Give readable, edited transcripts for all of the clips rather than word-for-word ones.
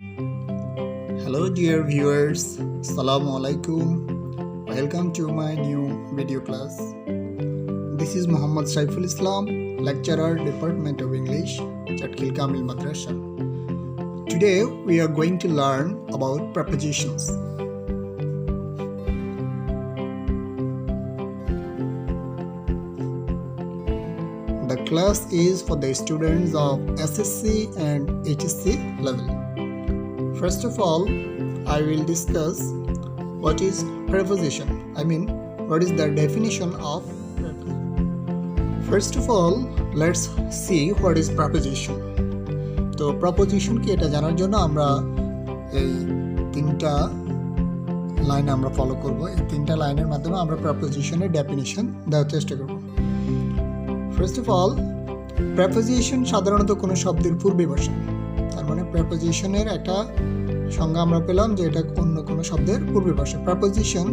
Hello dear viewers, Assalamu alaikum. Welcome to my new video class. This is Muhammad Saiful Islam, lecturer, Department of English, Chatkil Kamil Madrasa. Today we are going to learn about prepositions. The class is for the students of SSC and HSC level. First of all, I will discuss what is preposition. What is the definition of preposition. First of all, let's see what is preposition. তো preposition কি এটা জানার জন্য আমরা এই তিনটা line আমরা follow করব। এই তিনটা লাইনের মাধ্যমে আমরা prepositionের ডেফিনিশন দেওয়ার চেষ্টা করব। First of all, preposition সাধারণত কোনো শব্দের পূর্বে বসে। তার মানে prepositionের একটা সংজ্ঞা আমরা পেলাম যে এটা অন্য কোনো শব্দের পূর্বে বসে। preposition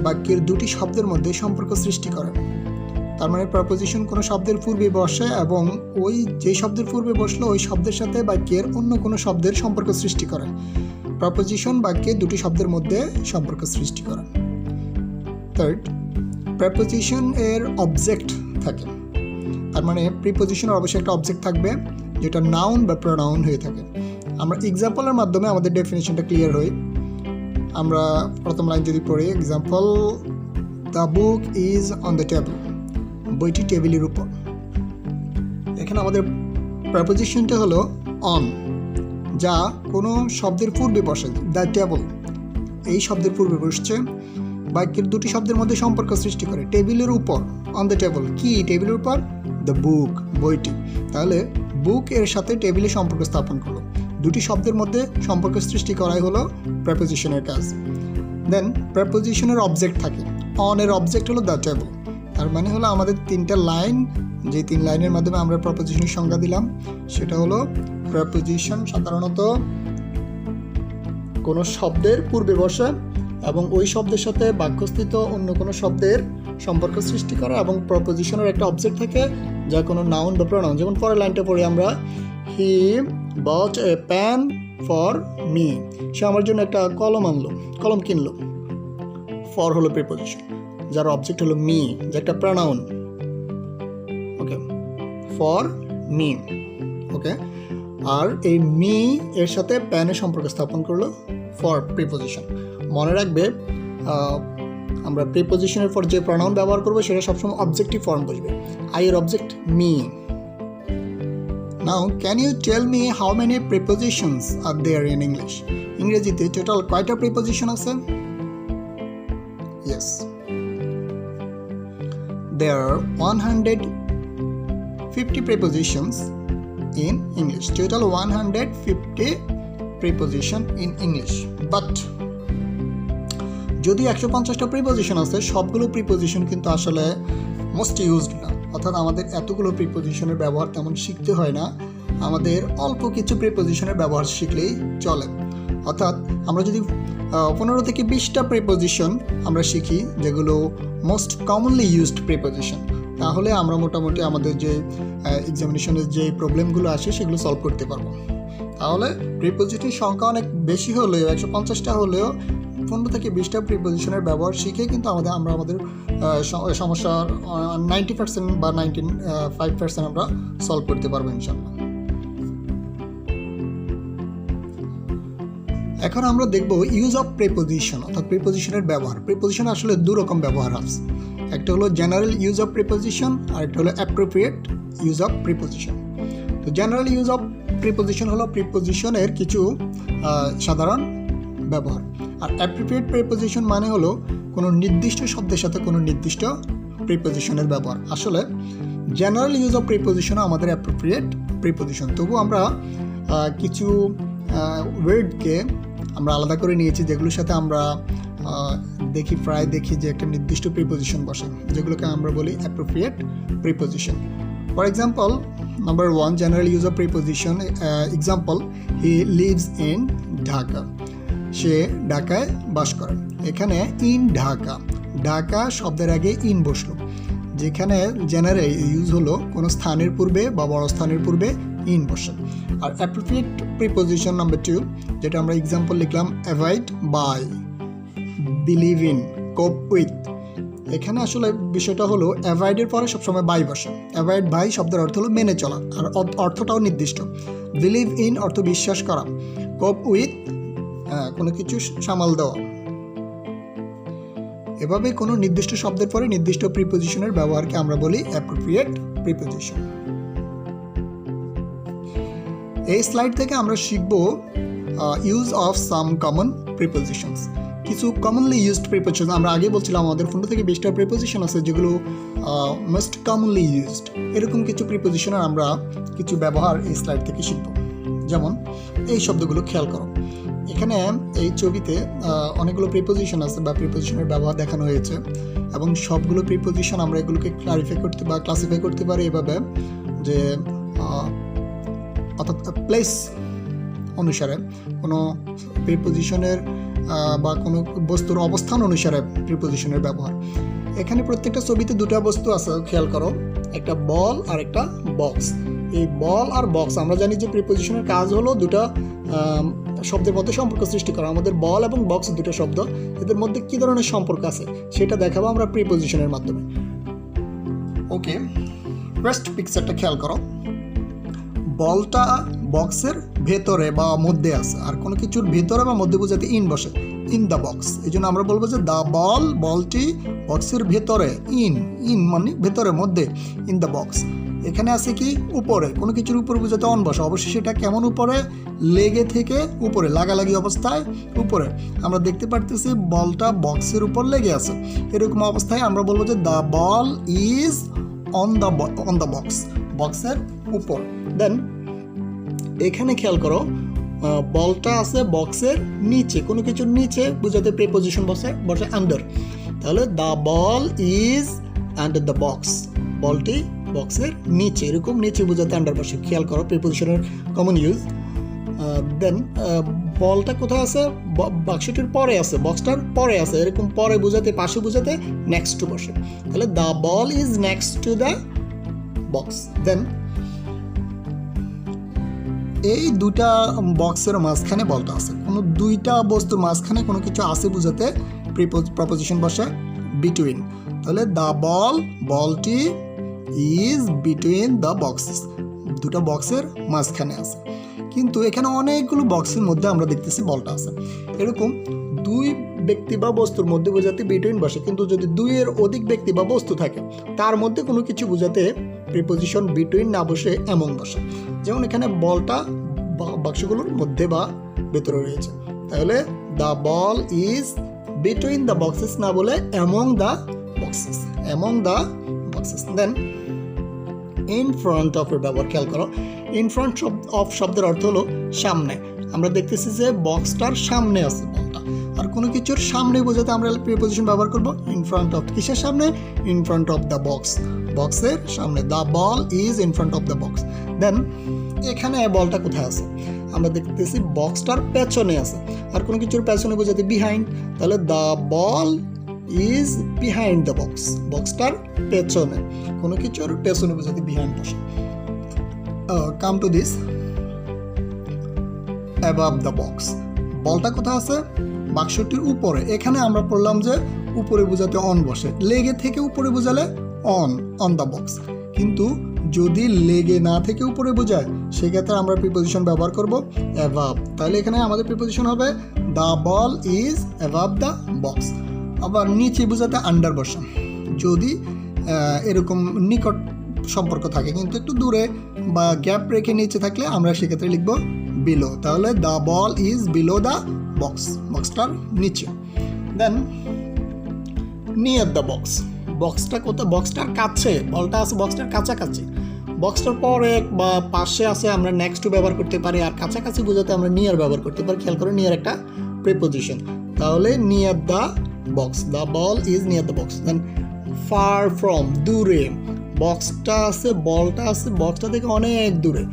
বাক্যের দুটি শব্দের মধ্যে সম্পর্ক সৃষ্টি করে। তার মানে preposition কোনো শব্দের পূর্বে বসে এবং ওই যে শব্দের পূর্বে বসলো ওই শব্দের সাথে বাক্যের অন্য কোনো শব্দের সম্পর্ক সৃষ্টি করে। preposition বাক্যে দুটি শব্দের মধ্যে সম্পর্ক সৃষ্টি করে। থার্ড, preposition এর অবজেক্ট থাকে। তার মানে প্রিপজিশনের অবশ্যই একটা অবজেক্ট থাকবে যেটা নাউন বা প্রোনাউন হয়ে থাকে। আমরা এক্সাম্পলের মাধ্যমে আমাদের ডেফিনিশনটা ক্লিয়ার হই। আমরা প্রথম লাইন যদি পড়ি, example, the book is on the table, বইটি টেবিলের উপর। এখানে আমাদের প্রিপজিশনটা হলো অন, যা কোনো শব্দের পূর্বে বসে। দ্য টেবল এই শব্দের পূর্বে বসছে, বাক্যের দুটি শব্দের মধ্যে সম্পর্ক সৃষ্টি করে। টেবিলের উপর, অন দ্য টেবল, কি টেবিলের উপর? দ্য বুক, বইটি। তাহলে বুক এর সাথে টেবিলে সম্পর্ক স্থাপন করলো। দুটি শব্দের মধ্যে সম্পর্ক সৃষ্টি করাই হলো প্রেপোজিশনের কাজ। দেন প্রেপোজিশনের অবজেক্ট থাকে। অন এর অবজেক্ট হলো দ্য টেবল। তার মানে হলো আমাদের তিনটা লাইন, যে তিন লাইনের মাধ্যমে আমরা প্রেপোজিশনের সংজ্ঞা দিলাম সেটা হলো প্রেপোজিশন সাধারণত কোনো শব্দের পূর্বে বসে এবং ওই শব্দের সাথে বাক্যস্থিত অন্য কোনো শব্দের সম্পর্ক সৃষ্টি করে এবং প্রপোজিশনের একটা অবজেক্ট থাকে যা কোনো নাউন বা প্রোনাউন। যেমন পরের লাইনটা পড়ি আমরা, হি বট এ পেন ফর মি, সে আমার জন্য একটা কলম কিনলো। ফর হলো প্রিপোজিশন, যার অবজেক্ট হলো মি, যে একটা pronoun. Okay, for me. Okay, আর এই মি এর সাথে প্যানের সম্পর্ক স্থাপন করলো ফর প্রিপোজিশন। মনে রাখবে, আমরা প্রিপোজিশনের পর যে প্রোনাউন ব্যবহার করবো সেটা সবসময় অবজেক্টিভ ফর্ম বসবে। আই এর object me. Now can you tell me how many prepositions are there in English? ইংরেজিতে টোটাল কয়টা প্রিপোজিশন আছে? Yes, there are 150 prepositions in English. Total 150 preposition in English. But যদি 150টা প্রিপোজিশন আছে, সবগুলো preposition কিন্তু আসলে মোস্ট ইউজড না। অর্থাৎ আমাদের এতগুলো প্রিপোজিশনের ব্যবহার তেমন শিখতে হয় না, আমাদের অল্প কিছু প্রিপোজিশনের ব্যবহার শিখলেই চলে। অর্থাৎ আমরা যদি 15 থেকে 20টা প্রিপোজিশন আমরা শিখি যেগুলো মোস্ট কমনলি ইউজড প্রিপোজিশন, তাহলে আমরা মোটামুটি আমাদের যে এক্সামিনেশনের যে প্রবলেমগুলো আসে সেগুলো সলভ করতে পারবো। তাহলে প্রিপোজিশনের সংখ্যা অনেক বেশি হলেও, 150টা হলেও 15 থেকে 20টা প্রিপোজিশনের ব্যবহার শিখে কিন্তু আমরা আমাদের সমস্যার 90% বা 95% আমরা সলভ করতে পারবো ইনশাআল্লাহ। এখন আমরা দেখব ইউজ অফ প্রিপোজিশন, অর্থাৎ প্রিপোজিশনের ব্যবহার। প্রিপোজিশন আসলে দু রকম ব্যবহার আছে, একটা হলো জেনারেল ইউজ অফ প্রিপোজিশন আর একটা হলো অ্যাপ্রোপ্রিয়েট ইউজ অফ প্রিপোজিশন। তো জেনারেল ইউজ অফ প্রিপোজিশন হলো প্রিপোজিশনের কিছু সাধারণ ব্যবহার, আর অ্যাপ্রোপ্রিয়েট প্রিপোজিশন মানে হলো কোনো নির্দিষ্ট শব্দের সাথে কোনো নির্দিষ্ট প্রিপোজিশনের ব্যবহার। আসলে জেনারেল ইউজ অফ প্রিপোজিশনও আমাদের অ্যাপ্রোপ্রিয়েট প্রিপোজিশন। তবু আমরা কিছু ওয়ার্ডকে আমরা আলাদা করে নিয়েছি যেগুলোর সাথে আমরা প্রায় দেখি যে একটা নির্দিষ্ট প্রিপোজিশন বসে, যেগুলোকে আমরা বলি appropriate preposition. For example, number 1, general use of preposition. Example, he lives in Dhaka, সে ঢাকায় বাস করে। এখানে ইন ঢাকা, ঢাকা শব্দের আগে ইন বসলো, যেখানে জেনারেল ইউজ হলো কোনো স্থানের পূর্বে বা বড় স্থানের পূর্বে ইন বসে। আর অ্যাপ্রোপ্রিয়েট প্রিপোজিশন নাম্বার 2, যেটা আমরা এক্সাম্পল লিখলাম avoid by, believe in, cope with. এখানে আসলে বিষয়টা হলো অ্যাভয়েডের পরে সবসময় বাই বসে। অ্যাভয়েড বাই শব্দের অর্থ হলো মেনে চলা, আর অর্থটাও নির্দিষ্ট। বিলিভ ইন অর্থ বিশ্বাস করা, কোপ উইথ কোনো কিছু সামাল দেওয়া। এভাবে কোনো নির্দিষ্ট শব্দের পরে নির্দিষ্ট প্রিপোজিশনের ব্যবহারকে আমরা বলি অ্যাপ্রোপ্রিয়েট প্রিপোজিশন। এই স্লাইড থেকে আমরা শিখব use of some common prepositions. কিছু কমনলি ইউজড প্রিপোজিশন, আমরা আগে বলছিলাম আমাদের 15 থেকে 20টা প্রিপোজিশন আছে যেগুলো মোস্ট কমনলি ইউজড। এরকম কিছু প্রিপোজিশনের আমরা কিছু ব্যবহার এই স্লাইড থেকে শিখব। যেমন এই শব্দগুলো খেয়াল করো, এখানে এই ছবিতে অনেকগুলো প্রিপোজিশন আছে বা প্রিপোজিশনের ব্যবহার দেখানো হয়েছে, এবং সবগুলো প্রিপোজিশন আমরা এগুলোকে ক্লারিফাই করতে বা ক্লাসিফাই করতে পারি এভাবে যে অর্থাৎ প্লেস অনুসারে কোনো প্রিপোজিশনের বা কোনো বস্তুর অবস্থান অনুসারে প্রিপোজিশনের ব্যবহার। এখানে প্রত্যেকটা ছবিতে দুটা বস্তু আছে, খেয়াল করো, একটা বল আর একটা বক্স। এই বল আর বক্স, আমরা জানি যে প্রিপোজিশনের কাজ হলো দুটা শব্দের মধ্যে সম্পর্ক সৃষ্টি করা। আমাদের বল এবং বক্স দুটো শব্দ, এদের মধ্যে কী ধরনের সম্পর্ক আছে সেটা দেখাবো আমরা প্রিপোজিশনের মাধ্যমে। ওকে, ফার্স্ট পিকচারটা খেয়াল করো, বলটা বক্সের ভেতরে বা মধ্যে আছে, আর কোনো কিছুর ভেতরে বা মধ্যে বোঝাতে ইন বসে, ইন দ্য বক্স। এই জন্য আমরা বলবো যে দ্য বল, বলটি বক্সের ভেতরে, ইন মানে ভেতরে, মধ্যে, ইন দ্য বক্স। এখানে আছে কি উপরে, কোনো কিছুর উপরে বোঝাতে অন বসে, অবশ্যই সেটা কেমন উপরে, লেগে থেকে উপরে, লাগালাগি অবস্থায় উপরে। আমরা দেখতে পারতেছি বলটা বক্সের উপর লেগে আছে, এরকম অবস্থায় আমরা বলবো যে the ball is on the box, বক্সের উপর। দেন এখানে খেয়াল করো, বলটা আছে বক্সের নিচে, কোনো কিছুর নিচে বোঝাতে প্রিপোজিশন বসে আন্ডার। তাহলে the ball is under the box, বলটি বক্সের নিচে, এরকম নিচে বোঝাতে আন্ডার বসে। খেয়াল করো প্রিপোজিশনের কমন ইউজ। দেন বলটা কোথায় আছে, বাক্সটির পরে আছে, বক্সটার পরে আছে, এরকম পরে বোঝাতে, পাশে বোঝাতে নেক্সট টু বসে। তাহলে the ball is next to the box. Then এই দুটা বক্সের মাঝখানে বলটা আছে, কোনো দুইটা বস্তুর মাঝখানে কোনো কিছু আছে বোঝাতে প্রপোজিশন বসে বিটুইন। তাহলে দ্য বল, বলটি ইজ বিটুইন দ্য বক্সেস, দুটো বক্সের মাঝখানে আছে। কিন্তু এখানে অনেকগুলো বক্সের মধ্যে আমরা দেখতেছি বলটা আছে। এরকম দুই ব্যক্তি বা বস্তুর মধ্যে বোঝাতে বিটুইন বসে, কিন্তু যদি দুইয়ের অধিক ব্যক্তি বা বস্তু থাকে তার মধ্যে কোনো কিছু বোঝাতে প্রিপোজিশন বিটুইন না বসে এমন বসে। যেমন এখানে বলটা বাক্সগুলোর মধ্যে বা ভেতরে রয়েছে, তাহলে the ball is between the boxes না বলে among the boxes, among the boxes. Then in front of এর ব্যবহার খেয়াল করো, ইন ফ্রন্ট অফ শব্দের অর্থ হলো সামনে। আমরা দেখতেছি যে বক্সটার সামনে আছে বলটা, আর কোনো কিছুর সামনে বোঝাতে আমরা প্রিপোজিশন ব্যবহার করব ইন ফ্রন্ট অফ। কিসের সামনে? In front of the box, বক্সের সামনে। The ball is in front of the box. Then এখানে বলটা কোথায় আছে? আমরা দেখতেছি বক্সটার পেছনে আছে, আর কোনো কিছুর পেছনে বোঝাতে বিহাইন্ড। তাহলে the ball is behind the box, বক্সটার পেছনে, কোনো কিছুর পেছনে বোঝাতে বিহাইন্ড বসে। Come to this, above the box, বলটা কোথায় আছে? বাক্সটির উপরে। এখানে আমরা পড়লাম যে উপরে বোঝাতে অন বসে, লেগে থেকে উপরে বোঝালে অন দ্য বক্স। কিন্তু যদি লেগে না থেকে উপরে বোঝায় সেক্ষেত্রে আমরা প্রিপোজিশন ব্যবহার করব অ্যাবাভ। তাহলে এখানে আমাদের প্রিপোজিশন হবে the ball is above the box. আবার নিচে বোঝাতে আন্ডার বসে, যদি এরকম নিকট সম্পর্ক থাকে কিন্তু একটু দূরে বা গ্যাপ রেখে নিচে থাকলে আমরা সেক্ষেত্রে লিখব বিলো। তাহলে the ball is below the box, বক্সটার নিচে। দেন নিয়ার দ্য বক্স, বক্সটা কোথায়? বক্সটার কাছে, বলটা আছে বক্সটার কাছাকাছি। বক্সটার পরে বা পাশে আছে আমরা নেক্সট টু ব্যবহার করতে পারি, আর কাছাকাছি বোঝাতে আমরা নিয়ার ব্যবহার করতে পারি। খেয়াল করে নিয়ার একটা প্রিপোজিশন, তাহলে near the box, the ball is near the box. Then far from, দূরে, বক্সটা আছে বলটা আছে বক্সটা থেকে অনেক দূরে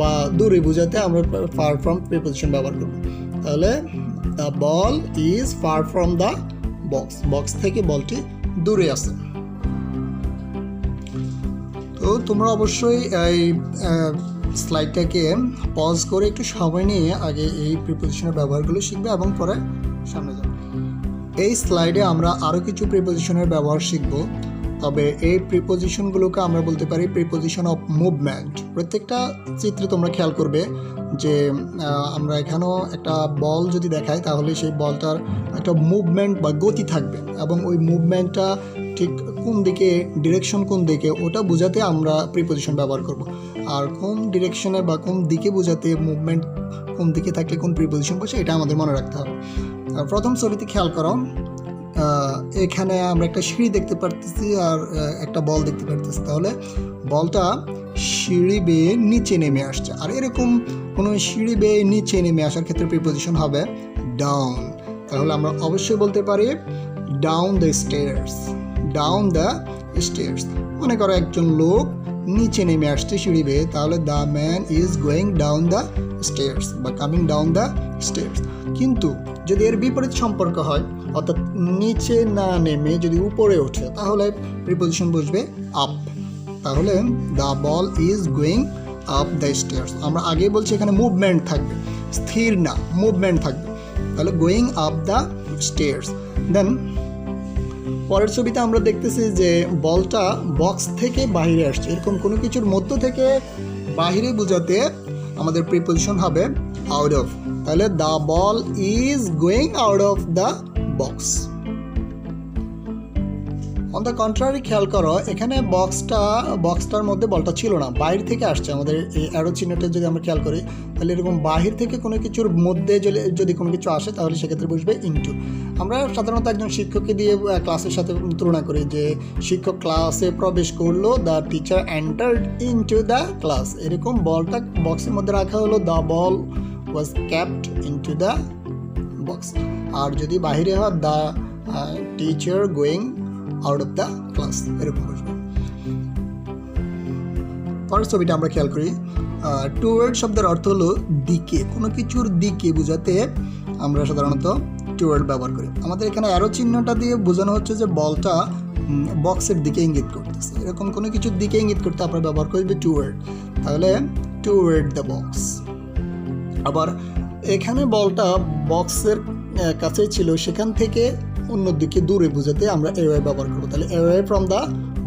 বা দূরে বোঝাতে আমরা ফার ফ্রম প্রিপোজিশন ব্যবহার করব। তাহলে the ball is far from the box, box থেকে বলটি দূরে আছে। তো তোমরা অবশ্যই এই স্লাইডটাকে পজ করে একটু সময় নিয়ে আগে এই প্রিপোজিশনের ব্যবহারগুলো শিখবে এবং পরে সামনে যাবে। এই স্লাইডে আমরা আরও কিছু প্রিপোজিশনের ব্যবহার শিখব, তবে এই প্রিপোজিশনগুলোকে আমরা বলতে পারি প্রিপোজিশন অফ মুভমেন্ট। প্রত্যেকটা চিত্রে তোমরা খেয়াল করবে যে আমরা এখানেও একটা বল যদি দেখাই তাহলে সেই বলটার একটা মুভমেন্ট বা গতি থাকবে এবং ওই মুভমেন্টটা ঠিক কোন দিকে, ডিরেকশন কোন দিকে, ওটা বোঝাতে আমরা প্রিপোজিশন ব্যবহার করব। আর কোন ডিরেকশনে বা কোন দিকে বোঝাতে, মুভমেন্ট কোন দিকে থাকলে কোন প্রিপোজিশন বসে, এটা আমাদের মনে রাখতে হবে। প্রথম ছবিতে খেয়াল করো, এখানে আমরা একটা সিঁড়ি দেখতে পারতেছি আর একটা বল দেখতে পারতেছি। তাহলে বলটা সিঁড়ি বেয়ে নিচে নেমে আসছে, আর এরকম কোনো সিঁড়ি বেয়ে নিচে নেমে আসার ক্ষেত্রে প্রিপোজিশন হবে ডাউন। তাহলে আমরা অবশ্যই বলতে পারি down the stairs, down the stairs. মনে করো একজন লোক নিচে নেমে আসছে সিঁড়ি বেয়ে, তাহলে the man is going down the stairs বা কামিং ডাউন দ্য স্টেয়ার্স। কিন্তু যদি এর বিপরীত সম্পর্ক হয়, অর্থাৎ নিচে না নেমে যদি উপরে ওঠে, তাহলে প্রিপোজিশন বসবে আপ। তাহলে the ball is going up the stairs. আমরা আগে বলছি এখানে মুভমেন্ট থাকবে, স্থির না, মুভমেন্ট থাকবে। তাহলে গোয়িং আপ দ্য স্টেয়ার্স। দেন পরের ছবিতে আমরা দেখতেছি যে বলটা বক্স থেকে বাইরে আসছে, এরকম কোনো কিছুর মধ্য থেকে বাইরে বোঝাতে আমাদের প্রিপোজিশন হবে আউট অফ। তাহলে the ball is going out of the box. On the contrary খেয়াল করো, এখানে বক্সটার মধ্যে বলটা ছিল না, বাইরে থেকে আসছে। আমাদের এই অ্যারো চিহ্নটা যদি আমরা খেয়াল করি, তাহলে এরকম বাহির থেকে কোনো কিছুর মধ্যে যদি কোনো কিছু আসে, তাহলে সেক্ষেত্রে বসবে ইনটু। আমরা সাধারণত একজন শিক্ষককে দিয়ে ক্লাসের সাথে তুলনা করি যে শিক্ষক ক্লাসে প্রবেশ করলো, the teacher entered into the class. এরকম বলটা বক্সের মধ্যে রাখা হলো, the ball was kept into the box. আর যদি বাহিরে হয়, the teacher going out of the class, এরকম বসবে। পরের ছবিটা আমরা খেয়াল করি, টুয়ার্ড শব্দের অর্থ হলো দিকে, কোনো কিছুর দিকে বোঝাতে আমরা সাধারণত টুয়ার্ড ব্যবহার করি। আমাদের এখানে অ্যারো চিহ্নটা দিয়ে বোঝানো হচ্ছে যে বলটা বক্সের দিকে ইঙ্গিত করতেছে, এরকম কোনো কিছুর দিকে ইঙ্গিত করতে আমরা ব্যবহার করবে টুয়ার্ড। তাহলে টুয়ার্ড দ্য বক্স। আবার এখানে বলটা বক্সের কাছেই ছিল, সেখান থেকে অন্যদিকে দূরে বোঝাতে আমরা অ্যাওয়ে ব্যবহার করবো। তাহলে away from the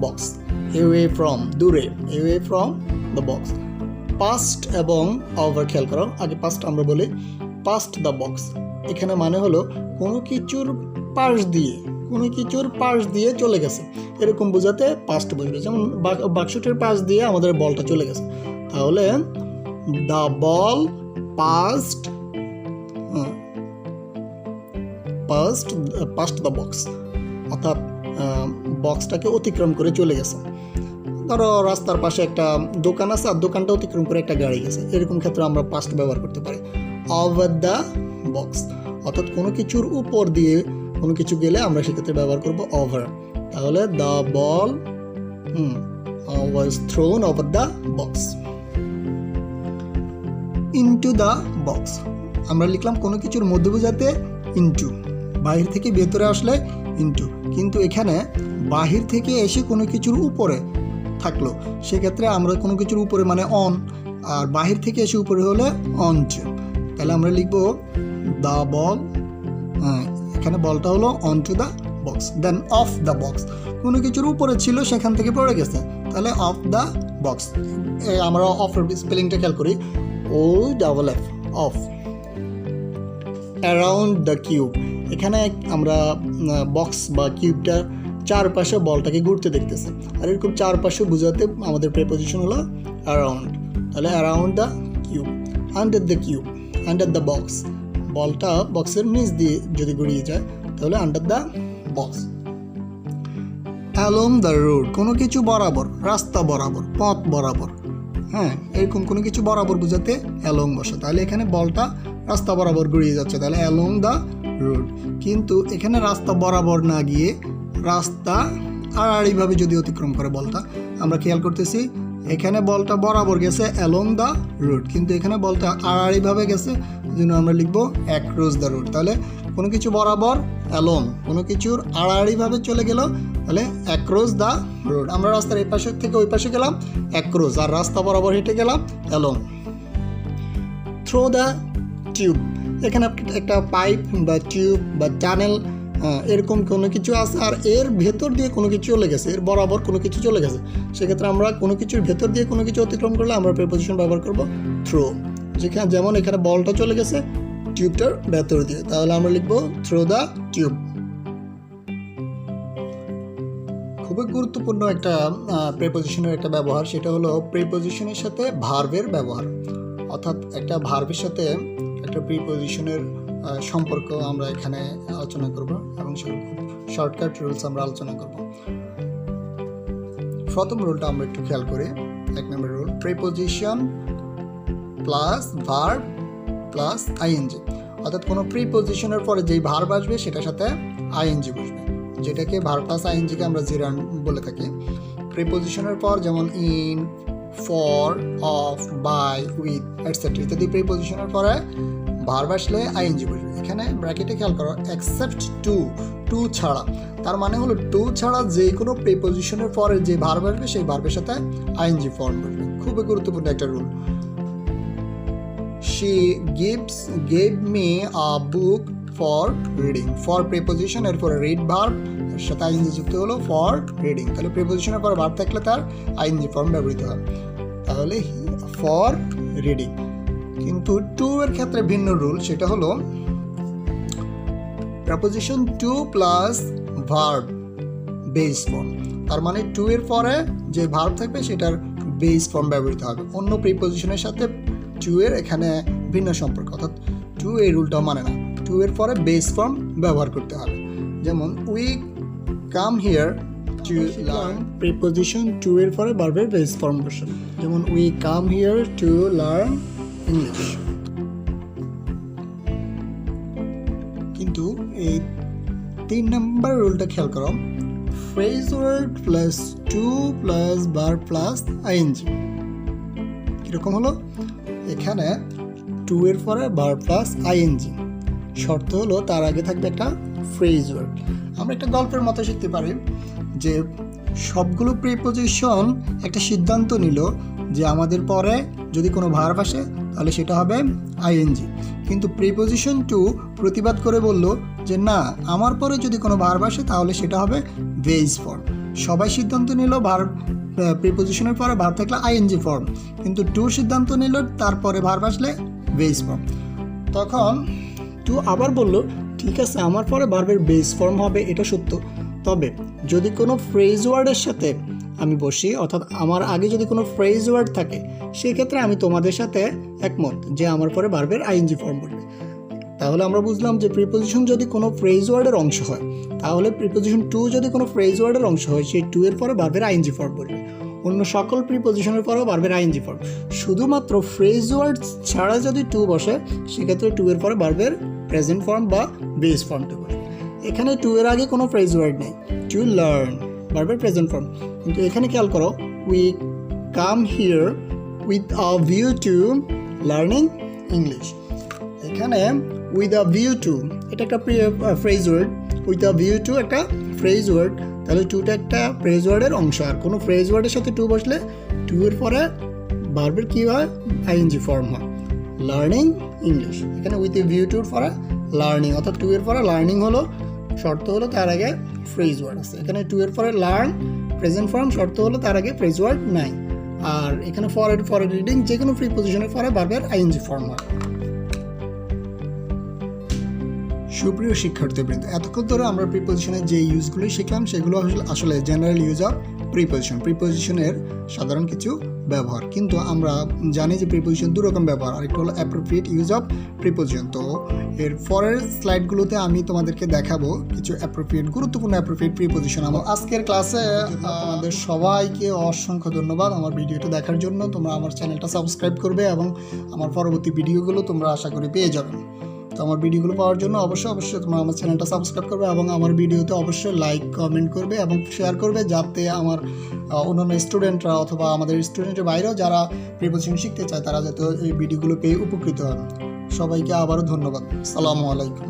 box, away from দূরে, away from the box. Past এবং ওভার খেয়াল করো, আগে পাস্ট আমরা বলি পাস্ট দ্য বক্স। এখানে মানে হলো কোনো কিছুর পাশ দিয়ে, কোনো কিছুর পাশ দিয়ে চলে গেছে, এরকম বোঝাতে পাস্ট বসবে। যেমন বাক্সটির পাশ দিয়ে আমাদের বলটা চলে গেছে, তাহলে the ball past the box, অর্থাৎ বক্সটাকে অতিক্রম করে চলে গেছে। ধরো রাস্তার পাশে একটা দোকান আছে, আর দোকানটা অতিক্রম করে একটা গাড়ি গেছে, এরকম ক্ষেত্রে আমরা পাস্ট ব্যবহার করতে পারি। ওভার দ্য বক্স, অর্থাৎ কোনো কিছুর উপর দিয়ে কোনো কিছু গেলে আমরা সেক্ষেত্রে ব্যবহার করব ওভার। তাহলে the ball was thrown over the box. Into the box আমরা লিখলাম কোনো কিছুর মধ্যে বোঝাতে ইনটু, বাহির থেকে ভেতরে আসলে ইনটু। কিন্তু এখানে বাহির থেকে এসে কোনো কিছুর উপরে থাকলো, সেক্ষেত্রে আমরা কোনো কিছুর উপরে মানে অন, আর বাহির থেকে এসে উপরে হলে অন টু। তাহলে আমরা লিখবো দ্য বল, এখানে বলটা হলো on to the box. Then off the box, কোনো কিছুর উপরে ছিল সেখান থেকে পড়ে গেছে, তাহলে অফ দ্য বক্স। আমরা অফের স্পেলিংটা খেয়াল করি, O double F, of. Around the cube, এখানে আমরা বক্স বা কিউবটা চারপাশে বলটাকে ঘুরতে দেখতেছে, আর এরকম চারপাশে বোঝাতে আমাদের প্রিপোজিশন হলো অ্যারাউন্ড। তাহলে around the cube. Under the cube, under the box, বলটা বক্সের নিচ দিয়ে যদি গড়িয়ে যায় তাহলে under the box. Along the road, কোনো কিছু বরাবর, রাস্তা বরাবর, পথ বরাবর, হ্যাঁ এরকম কোনো কিছু বরাবর বোঝাতে অ্যালং বসে। তাহলে এখানে বলটা রাস্তা বরাবর গড়িয়ে যাচ্ছে, তাহলে অ্যালং দ্য রোড। কিন্তু এখানে রাস্তা বরাবর না গিয়ে রাস্তা আড়াআড়িভাবে যদি অতিক্রম করে বলটা, আমরা খেয়াল করতেছি এখানে বলটা বরাবর গেছে অ্যালং দ্য রোড, কিন্তু এখানে বলটা আড়াআড়িভাবে গেছে, এই জন্য আমরা লিখবো অ্যাক্রস দ্য রোড। তাহলে কোনো কিছু বরাবর অ্যালং, কোনো কিছুর আড়াআড়িভাবে চলে গেল তাহলে অ্যাক্রস দ্য রোড। আমরা রাস্তার এই পাশে থেকে ওই পাশে গেলাম অ্যাক্রস, আর রাস্তা বরাবর হেঁটে গেলাম অ্যালং। থ্রো দ্য টিউব, এখানে একটা পাইপ বা টিউব বা টানেল এরকম কোনো কিছু আছে, আর এর ভেতর দিয়ে কোনো কিছু চলে গেছে, এর বরাবর কোনো কিছু চলে গেছে। সেক্ষেত্রে আমরা কোনো কিছুর ভেতর দিয়ে কোনো কিছু অতিক্রম করলে আমরা প্রিপোজিশন ব্যবহার করব থ্রো। যেমন এখানে বলটা চলে গেছে টিউবটার ভেতর দিয়ে, তাহলে আমরা লিখব থ্রো দ্য টিউব। খুবই গুরুত্বপূর্ণ একটা প্রিপোজিশনের একটা ব্যবহার, সেটা হলো প্রিপোজিশনের সাথে ভার্বের ব্যবহার। অর্থাৎ একটা ভার্বের সাথে একটা প্রিপোজিশনের সম্পর্ক আমরা এখানে আলোচনা করব এবং সেগুলো খুব শর্টকাট রুলস আমরা আলোচনা করব। প্রথম রুলটা আমরা একটু খেয়াল করি। 1 নম্বর rule, preposition plus verb plus ING. অর্থাৎ কোনো প্রিপোজিশনের পরে যেই ভার্ব আসবে সেটার সাথে আইএনজি বসবে, যেটাকে ভার্ব প্লাস আইএনজিকে আমরা জিরান বলে থাকি। প্রিপোজিশনের পর যেমন in, for, of, by, with etcetera ইত্যাদি প্রিপোজিশনের পরে ভার্ব আসলে আইএনজি বসবে। এখানে ব্র্যাকেটে খেয়াল করো এক্সেপ্ট টু, টু ছাড়া, তার মানে হলো টু ছাড়া যে কোনো প্রিপোজিশনের পরে যে ভার্ব আসবে সেই ভার্বের সাথে আইএনজি ফর্ম বসবে। খুবই গুরুত্বপূর্ণ একটা rule. She gave me a book for reading. For preposition এরপরে read verb এর সাথে আইএনজি যুক্ত হলো for reading, তাহলে প্রিপোজিশনের পর ভার্ব থাকলে তার আইএনজি ফর্ম ব্যবহৃত হয়, তাহলে for reading। কিন্তু টু এর ক্ষেত্রে ভিন্ন রুল, সেটা হলো preposition to plus verb base form। তার মানে টু এর পরে যে ভার্ব থাকবে সেটার বেস ফর্ম ব্যবহৃত হবে, অন্য প্রিপোজিশনের সাথে টু এর এখানে ভিন্ন সম্পর্ক, অর্থাৎ টু এই রুলটা মানে না, টু এর পরে বেস ফর্ম ব্যবহার করতে হবে। যেমন we come here to learn, preposition to এর পরে ভার্বের বেস ফর্ম বসে, যেমন we come here to learn English. কিন্তু এই 3 নম্বর রুলটা খেয়াল করো, phrase word plus to plus verb plus I N G. কিরকম হলো, এখানে টু এর পরে ভার্ব প্লাস আইএনজি, শর্ত হলো তার আগে থাকবে একটা ফ্রেজ ওয়ার্ড। আমরা একটা গল্পের মতো শিখতে পারি যে সবগুলো প্রিপোজিশন একটা সিদ্ধান্ত নিল যে আমাদের পরে যদি কোনো ভার্ব আসে তাহলে সেটা হবে আইএনজি, কিন্তু প্রিপোজিশন টু প্রতিবাদ করে বলল যে না, আমার পরে যদি কোনো ভার্ব আসে তাহলে সেটা হবে বেস ফর্ম। সবাই সিদ্ধান্ত নিল ভার্ব প্রিপোজিশনের পরে ভার্ব থাকলে আইএনজি ফর্ম, কিন্তু টু সিদ্ধান্ত নিল তারপরে ভার্ব আসলে বেস ফর্ম। তখন টু আবার বলল ঠিক আছে, আমার পরে ভার্বের বেস ফর্ম হবে, এটা সত্য, তবে যদি কোনো ফ্রেজ ওয়ার্ডের সাথে আমি বসি, অর্থাৎ আমার আগে যদি কোনো ফ্রেজ ওয়ার্ড থাকে, সেক্ষেত্রে আমি তোমাদের সাথে একমত যে আমার পরে ভার্বের আইএনজি ফর্ম বলবে। তাহলে আমরা বুঝলাম যে প্রিপোজিশন যদি কোনো ফ্রেজ ওয়ার্ডের অংশ হয়, তাহলে প্রিপোজিশন টু যদি কোনো ফ্রেজ ওয়ার্ডের অংশ হয়, সেই টু এর পরে ভার্বের আইএনজি ফর্ম বলবে। অন্য সকল প্রিপোজিশনের পরেও ভার্বের আইএনজি ফর্ম, শুধুমাত্র ফ্রেজ ওয়ার্ড ছাড়া যদি টু বসে সেক্ষেত্রে টু এর পরে ভার্বের প্রেজেন্ট ফর্ম বা বেস ফর্মটা বসে। এখানে টু এর আগে কোনো ফ্রেজ ওয়ার্ড নেই, টু লার্ন ভার্বের প্রেজেন্ট ফর্ম, কিন্তু এখানে খেয়াল করো we come here with a view to learning English. এখানে উইথ আ ভিউ টু এটা একটা phrase word, with a view to একটা ফ্রেজ ওয়ার্ড, তাহলে টুটা একটা ফ্রেজ ওয়ার্ডের অংশ, আর কোনো ফ্রেজ ওয়ার্ডের সাথে টু বসলে টু এর পরে ভার্বের কী হয় আইএনজি ফর্ম হয়, লার্নিং ইংলিশ। এখানে উইথ এ ভিউ টুর পরে লার্নিং, অর্থাৎ টু এর পরে লার্নিং হলো, শর্ত হলো তার আগে ফ্রেজ ওয়ার্ড আছে। এখানে টু এর পরে লার্ন প্রেজেন্ট ফর্ম, শর্ত হলো তার আগে ফ্রেজ ওয়ার্ড নাই, আর এখানে ফর রিডিং যে কোনো প্রিপোজিশনের পরে ভার্বের আইএনজি ফর্ম হয়। সুপ্রিয় শিক্ষার্থীবৃন্দ, এতক্ষণ ধরে আমরা প্রিপোজিশনের যে ইউজগুলো শিখলাম সেগুলো আসলে জেনারেল ইউজ অফ প্রিপোজিশনের সাধারণ কিছু ব্যবহার, কিন্তু আমরা জানি যে প্রিপোজিশন দুরকম ব্যবহার, আরেকটা হলো অ্যাপ্রোপ্রিয়েট ইউজ অফ প্রিপোজিশন। তো এর পরের স্লাইডগুলোতে আমি তোমাদেরকে দেখাবো কিছু গুরুত্বপূর্ণ অ্যাপ্রোপ্রিয়েট প্রিপোজিশন। আমার আজকের ক্লাসে আমাদের সবাইকে অসংখ্য ধন্যবাদ আমার ভিডিওটা দেখার জন্য। তোমরা আমার চ্যানেলটা সাবস্ক্রাইব করবে এবং আমার পরবর্তী ভিডিওগুলো তোমরা আশা করি পেয়ে যাবে। তো আমার ভিডিওগুলো পাওয়ার জন্য অবশ্যই তোমরা আমার চ্যানেলটা সাবস্ক্রাইব করবে এবং আমার ভিডিওতে অবশ্যই লাইক কমেন্ট করবে এবং শেয়ার করবে, যাতে আমার অন্যান্য স্টুডেন্টরা অথবা আমাদের স্টুডেন্টের বাইরেও যারা প্রিপোজিশন শিখতে চায় তারা যাতে এই ভিডিওগুলো পেয়ে উপকৃত হয়। সবাইকে আবারও ধন্যবাদ। আসসালামু আলাইকুম।